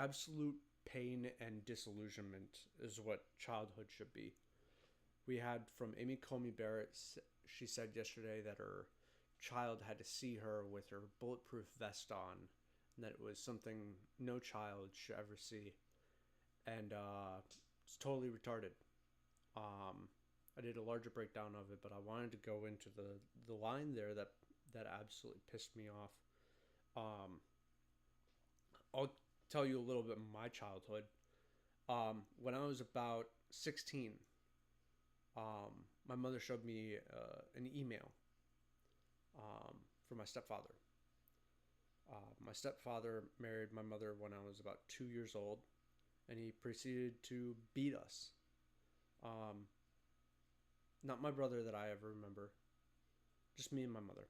absolute pain and disillusionment is what childhood should be. We had from Amy Comey Barrett, she said yesterday that her child had to see her with her bulletproof vest on, and that it was something no child should ever see. And it's totally retarded. I did a larger breakdown of it, but I wanted to go into the line there that absolutely pissed me off. Um, I'll tell you a little bit of my childhood. When I was about 16, my mother showed me an email from my stepfather. My stepfather married my mother when I was about 2 years old, and he proceeded to beat us. Um, Not my brother that I ever remember, just me and my mother.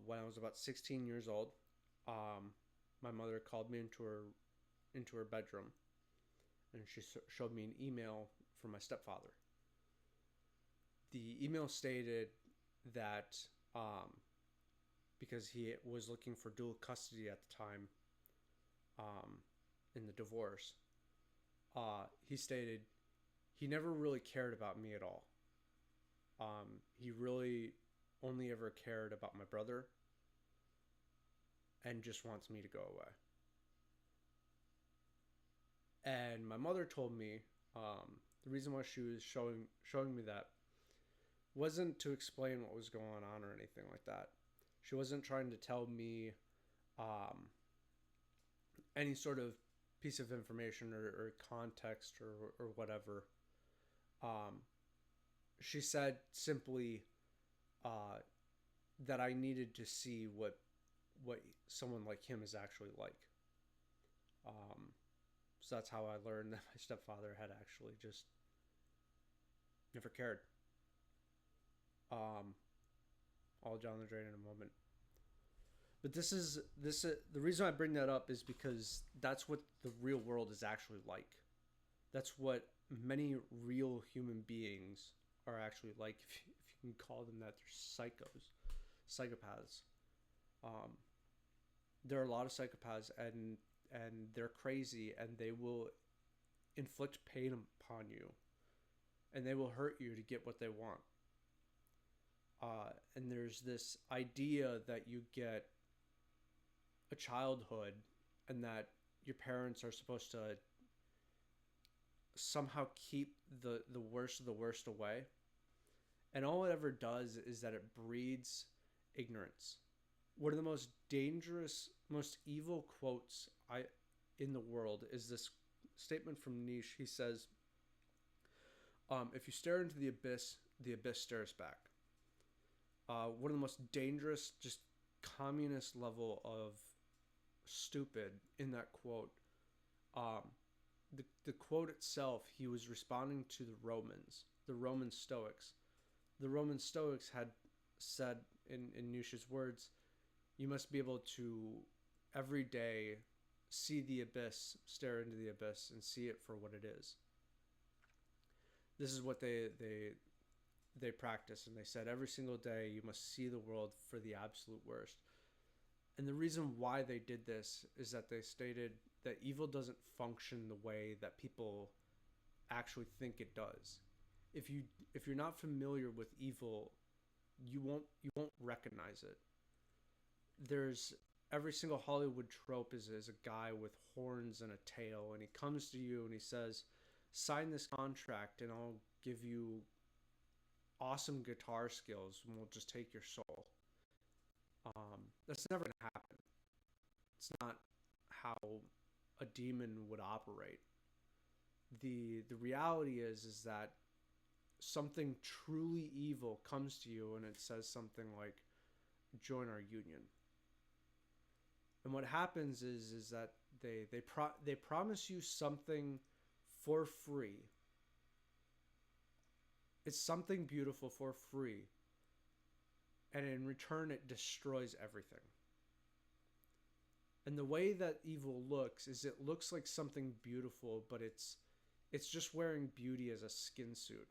When I was about 16 years old, um, my mother called me into her bedroom, and she showed me an email from my stepfather. The email stated that because he was looking for dual custody at the time, um, in the divorce, he stated he never really cared about me at all. He really only ever cared about my brother and just wants me to go away. And my mother told me the reason why she was showing me that wasn't to explain what was going on or anything like that. She wasn't trying to tell me um, any sort of piece of information or context or whatever. Um, she said simply uh, that I needed to see what someone like him is actually like. Um, so that's how I learned that my stepfather had actually just never cared. Um, all down the drain in a moment. But the reason I bring that up is because that's what the real world is actually like. That's what many real human beings are actually like, if you can call them that. They're psychopaths. Um, there are a lot of psychopaths, and they're crazy, and they will inflict pain upon you, and they will hurt you to get what they want. And there's this idea that you get a childhood, and that your parents are supposed to somehow keep the worst of the worst away. And all it ever does is that it breeds ignorance. One of the most dangerous, most evil quotes I in the world is this statement from Nietzsche. He says, "If you stare into the abyss stares back." One of the most dangerous, just communist level of stupid in that quote. Um, the quote itself, he was responding to the Roman Stoics. The Roman Stoics had said in Nietzsche's words, you must be able to every day see the abyss, stare into the abyss, and see it for what it is. This is what they practice, and they said every single day you must see the world for the absolute worst. And the reason why they did this is that they stated that evil doesn't function the way that people actually think it does. If you're not familiar with evil, you won't recognize it. There's every single Hollywood trope is a guy with horns and a tail, and he comes to you and he says, "Sign this contract, and I'll give you awesome guitar skills, and we'll just take your soul." That's never gonna happen. It's not how a demon would operate. The reality is that something truly evil comes to you and it says something like, "Join our union." And what happens is that they promise you something for free. It's something beautiful for free, and in return it destroys everything. And the way that evil looks is it looks like something beautiful, but it's just wearing beauty as a skin suit.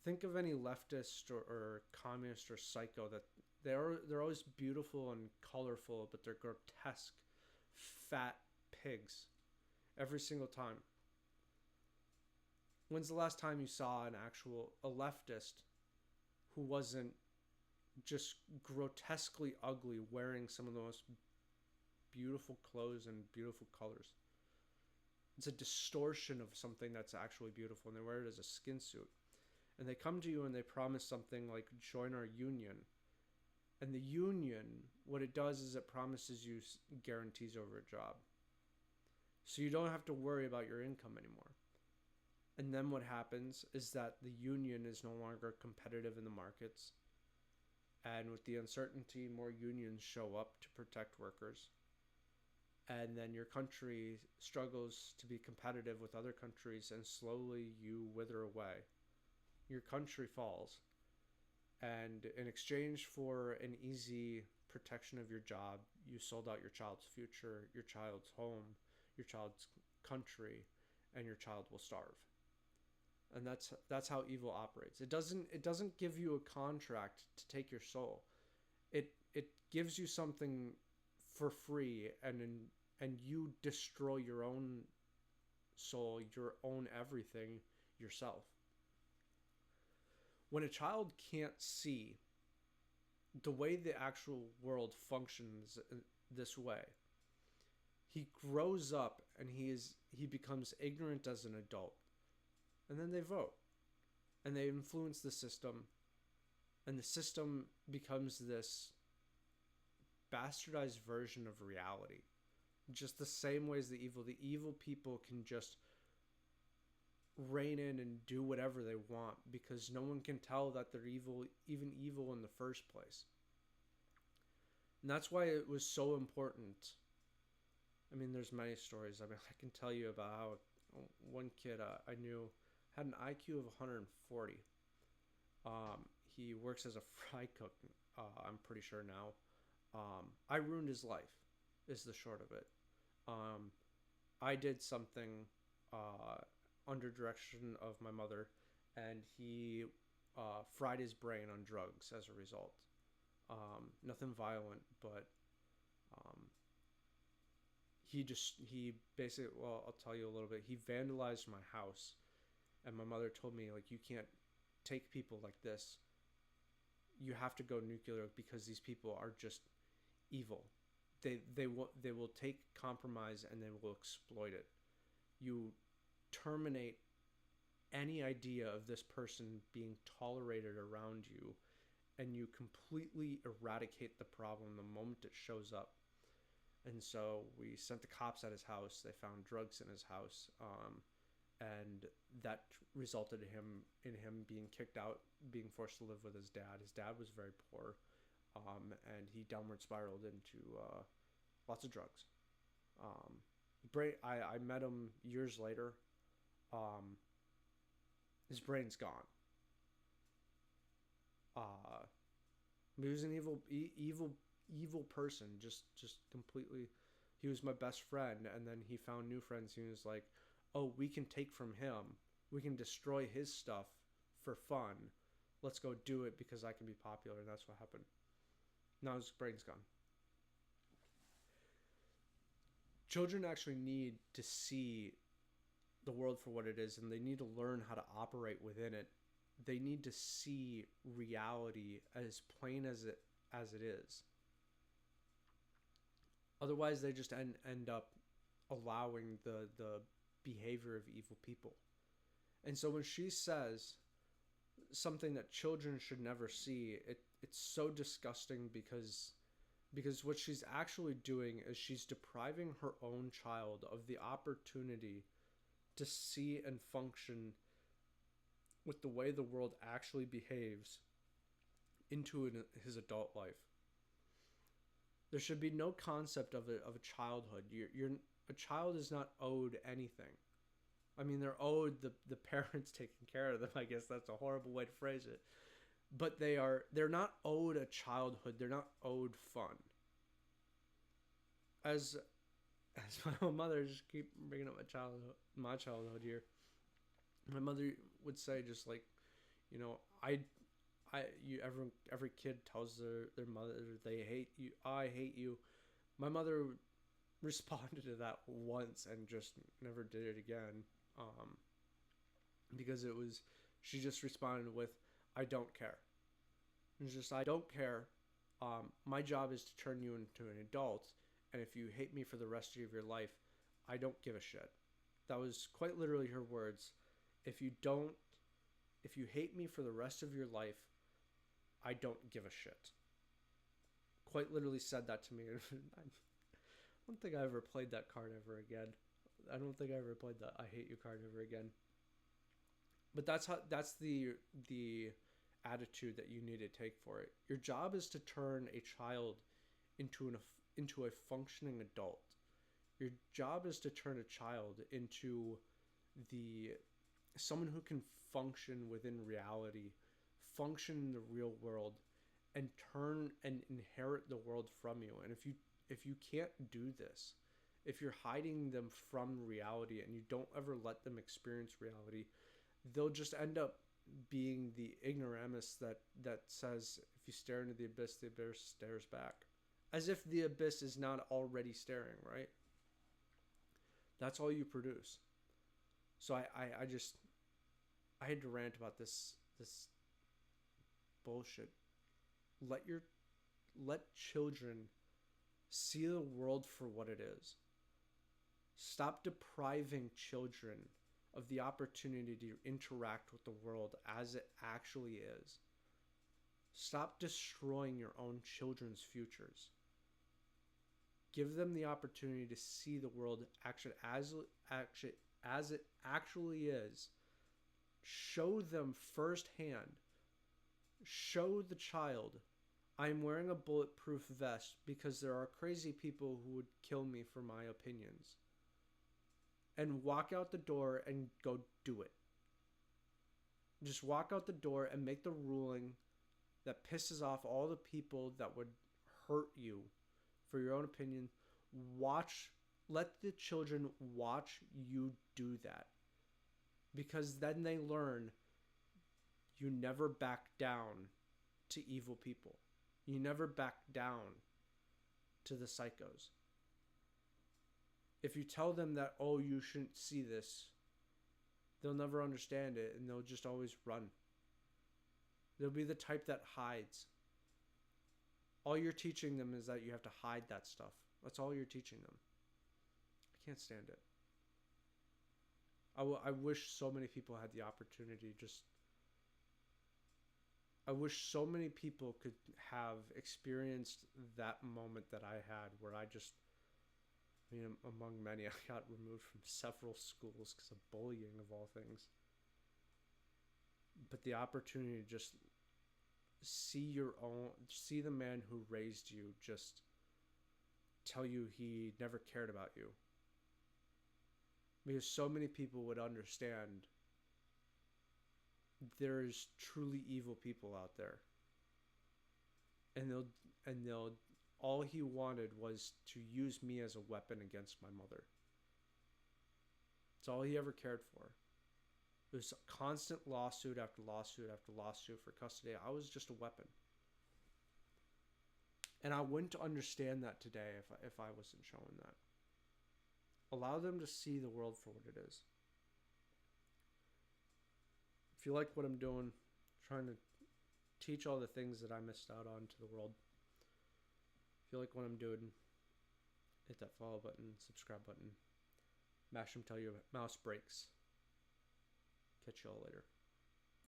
Think of any leftist or communist or psycho that they're always beautiful and colorful, but they're grotesque fat pigs every single time. When's the last time you saw a leftist who wasn't just grotesquely ugly, wearing some of the most beautiful clothes and beautiful colors? It's a distortion of something that's actually beautiful, and they wear it as a skin suit. And they come to you and they promise something like, join our union. And the union, what it does is it promises you guarantees over a job. So you don't have to worry about your income anymore. And then what happens is that the union is no longer competitive in the markets. And with the uncertainty, more unions show up to protect workers. And then your country struggles to be competitive with other countries, and slowly you wither away. Your country falls. And in exchange for an easy protection of your job, you sold out your child's future, your child's home, your child's country, and your child will starve. And that's how evil operates. It doesn't give you a contract to take your soul. It gives you something for free, and you destroy your own soul, your own everything yourself. When a child can't see the way the actual world functions this way, he grows up and he becomes ignorant as an adult. And then they vote. And they influence the system. And the system becomes this bastardized version of reality. Just the same way as the evil people can just rein in and do whatever they want, because no one can tell that they're evil in the first place. And that's why it was so important. I mean, there's many stories. I mean, I can tell you about how one kid I knew had an IQ of 140. He works as a fry cook, I'm pretty sure now. I ruined his life, is the short of it. I did something under direction of my mother, and he fried his brain on drugs as a result. Nothing violent, but he basically, well, I'll tell you a little bit. He vandalized my house, and my mother told me, like, you can't take people like this. You have to go nuclear, because these people are just evil. They will take compromise and they will exploit it. You terminate any idea of this person being tolerated around you, and you completely eradicate the problem the moment it shows up. And so we sent the cops at his house. They found drugs in his house, and that resulted in him being kicked out, being forced to live with his dad. His dad was very poor, and he downward spiraled into lots of drugs. I met him years later. His brain's gone. He was an evil person, just completely. He was my best friend, and then he found new friends. He was like, oh, we can take from him, we can destroy his stuff for fun, let's go do it because I can be popular. And that's what happened. Now his brain's gone. Children actually need to see the world for what it is, and they need to learn how to operate within it. They need to see reality as plain as it is. Otherwise, they just end up allowing the behavior of evil people. And so when she says something that children should never see, it's so disgusting, because what she's actually doing is she's depriving her own child of the opportunity to see and function with the way the world actually behaves into his adult life. There should be no concept of a childhood. A child is not owed anything. I mean, they're owed the parents taking care of them. I guess that's a horrible way to phrase it. But they're not owed a childhood. They're not owed fun. As my own mother, just keep bringing up my childhood here. My mother would say, just like, you know, every kid tells their mother they hate you. I hate you. My mother responded to that once and just never did it again. Because she just responded with, "I don't care." It's just, "I don't care. My job is to turn you into an adult, and if you hate me for the rest of your life, I don't give a shit." That was quite literally her words. If you hate me for the rest of your life, I don't give a shit. Quite literally said that to me. I don't think I ever played that card ever again. I don't think I ever played the "I hate you" card ever again. But that's the attitude that you need to take for it. Your job is to turn a child into a functioning adult. Your job is to turn a child into someone who can function within reality, function in the real world, and turn and inherit the world from you. And if you can't do this, if you're hiding them from reality and you don't ever let them experience reality, they'll just end up being the ignoramus that says, if you stare into the abyss stares back. As if the abyss is not already staring, right? That's all you produce. So I had to rant about this bullshit. Let children see the world for what it is. Stop depriving children of the opportunity to interact with the world as it actually is. Stop destroying your own children's futures. Give them the opportunity to see the world as it actually is. Show them firsthand. Show the child, "I'm wearing a bulletproof vest because there are crazy people who would kill me for my opinions." And walk out the door and go do it. Just walk out the door and make the ruling that pisses off all the people that would hurt you for your own opinion. Let the children watch you do that. Because then they learn you never back down to evil people. You never back down to the psychos. If you tell them that, "Oh, you shouldn't see this," they'll never understand it and they'll just always run. They'll be the type that hides. All you're teaching them is that you have to hide that stuff. That's all you're teaching them. I can't stand it. I wish so many people had the opportunity. I wish so many people could have experienced that moment that I had, where among many, I got removed from several schools because of bullying, of all things. But the opportunity to just see the man who raised you just tell you he never cared about you. Because so many people would understand there's truly evil people out there. And all he wanted was to use me as a weapon against my mother. That's all he ever cared for. It was a constant lawsuit after lawsuit after lawsuit for custody. I was just a weapon. And I wouldn't understand that today if I wasn't shown that. Allow them to see the world for what it is. If you like what I'm doing, trying to teach all the things that I missed out on to the world. If you like what I'm doing, hit that follow button, subscribe button. Mash them till your mouse breaks. Catch you all later.